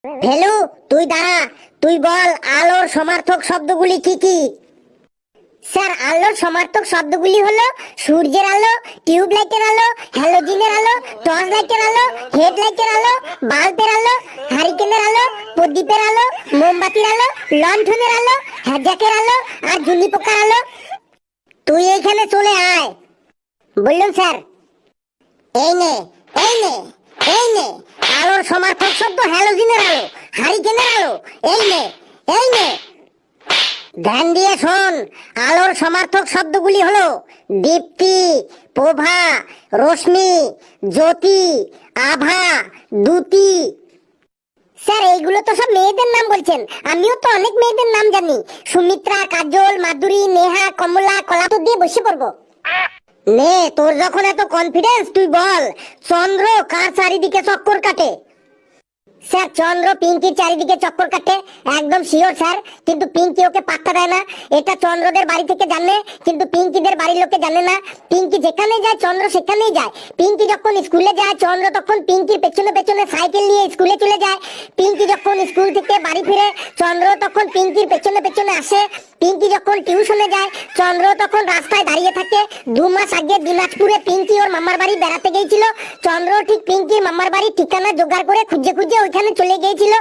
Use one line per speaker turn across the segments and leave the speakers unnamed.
ভেলু, তুই দাঁড়া। তুই বল আলোর সমার্থক শব্দগুলি কি কি? স্যার, আলোর সমার্থক শব্দগুলি হলো সূর্যের আলো, টিউব লাইটের আলো, হ্যালোজিনের আলো, টর্চ লাইটের আলো, হেডলাইটের আলো, বাল্বের আলো, হারিকেনের আলো, প্রদীপের আলো, মোমবাতির আলো, লণ্ঠনের আলো, হ্যাজাকের আলো আর জুনি পোকার আলো। তুই এইখানে চলে আয়। বললাম স্যার। এই নে, এই নে, এই নে আলোর সমার্থক শব্দ হ্যালোজিনের আলো, হারিকেনের আলো। এই নে, এই নে। ধ্যান দিয়ে শোন। আলোর সমার্থক শব্দগুলি হলো দীপ্তি, প্রভা, রশ্মি, জ্যোতি, আভা, দ্যুতি। স্যার, এইগুলো তো সব মেয়েদের নাম বলছেন। আমিও তো অনেক মেয়েদের নাম জানি। সুমিত্রা, কাজল, মাধুরী, নেহা, কমলা, কলাতু দিয়ে বসে পড়বো। নে, তোর যখন এত কনফিডেন্স, তুই বল চন্দ্র কার চারিদিকে চক্কর কাটে? স্যার, চন্দ্র পিঙ্কির চারিদিকে চক্কর কাটে। একদম শিওর স্যার, কিন্তু পিঙ্কি ওকে পাত্তা দেয় না। এটা চন্দ্রদের বাড়ি থেকে জানে, কিন্তু পিঙ্কিদের বাড়ির লোকে জানে না। পিঙ্কি যেখানে যায় চন্দ্র সেখানেই যায়। পিঙ্কি যখন স্কুলে যায় চন্দ্র তখন পিঙ্কির পেছনে পেছনে সাইকেল নিয়ে স্কুলে চলে যায়। পিঙ্কি যখন স্কুল থেকে বাড়ি ফিরে চন্দ্র তখন পিঙ্কির পেছনে পেছনে আসে। পিঙ্কি যখন টিউশনে যায় চন্দ্র তখন রাস্তায় দাঁড়িয়ে থাকে। 2 মাস আগে দিনাজপুরে পিঙ্কি ওর মামার বাড়ি বেড়াতে গিয়েছিল। চন্দ্র ঠিক পিঙ্কির মামার বাড়ির ঠিকানা জোগাড় করে খুঁজে খুঁজে ওইখানে চলে গিয়েছিল।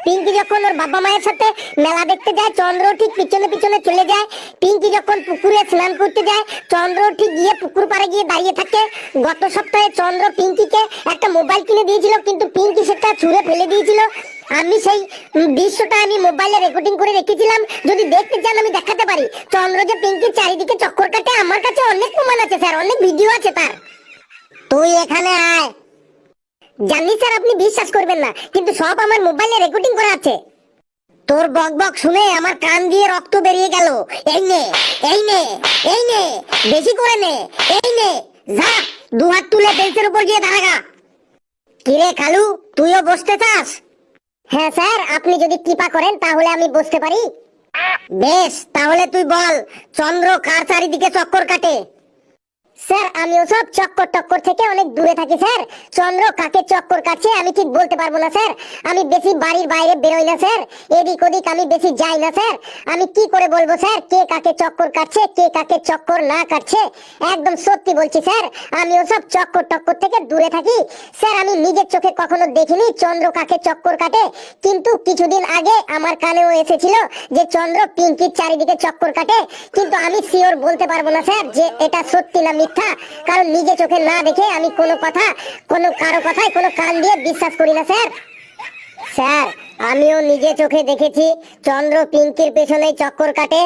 পিঙ্কি যখন ওর বাবা মায়ের সাথে মেলা দেখতে যায় চন্দ্র ঠিক পিছনে পিছনে চলে যায়। পিঙ্কি যখন পুকুরে স্নান করতে যায় চন্দ্র ঠিক গিয়ে পুকুর পাড়ে গিয়ে দাঁড়িয়ে থাকে। গত সপ্তাহে চন্দ্র পিঙ্কিকে একটা মোবাইল কিনে দিয়েছিল, কিন্তু পিঙ্কি সেটা ছুঁড়ে ফেলে দিয়েছিল। আমি সেই দৃশ্যটা আমি মোবাইলে রেকর্ডিং করে রেখেছিলাম। যদি দেখতে চান আমি দেখাতে পারি। চন্দ্র যে পিঙ্কির চারিদিকে চক্কর কাটে আমার কাছে অনেক প্রমাণ আছে স্যার, অনেক ভিডিও আছে তার। তুই এখানে আয়। জানি স্যার আপনি বিশ্বাস করবেন না, কিন্তু সব আমার মোবাইলে রেকর্ডিং করা আছে। তোর বক বক শুনে আমার কান দিয়ে রক্ত বেরিয়ে গেল। এই নে, এই নে, এই নে, বেশি করে নে। এই নে, যা 2 হাত তুলে বেঞ্চের উপর গিয়ে দাঁড়া। কিরে কালু, তুইও বসতে চাস? হ্যাঁ স্যার, আপনি যদি কৃপা করেন তাহলে আমি বসতে পারি। বেশ, তাহলে তুই বল চন্দ্র কার চারিদিকে চক্কর কাটে? স্যার, আমি ওসব চক্কর টক্কর থেকে অনেক দূরে থাকি স্যার। চন্দ্র কাকে চক্কর কাটছে আমি ঠিক বলতে পারবো না স্যার। আমি বেশি বাড়ির বাইরে বেরোই না স্যার। এদিক ওদিক আমি বেশি যাই না স্যার। আমি কি করে বলবো স্যার কে কাকে চক্কর কাটছে, কে কাকে চক্কর না কাটছে? একদম সত্যি বলছি স্যার, আমি ওসব চক্কর টক্কর থেকে দূরে থাকি স্যার। আমি নিজের চোখে কখনো দেখিনি চন্দ্র কাকে চক্কর কাটে, কিন্তু কিছুদিন আগে আমার কানেও এসেছিল যে চন্দ্র পিঙ্কির চারিদিকে চক্কর কাটে। কিন্তু আমি শিওর বলতে পারবো না স্যার যে এটা সত্যি না মিথ্যা, কারণ নিজে চোখে না দেখে আমি কোনো কথা, কোনো কারো কথায় কোনো কান দিয়ে বিশ্বাস করি না স্যার। স্যার, আমিও নিজে চোখে দেখেছি চন্দ্র পিঙ্কির পেছনেই চক্কর কাটে।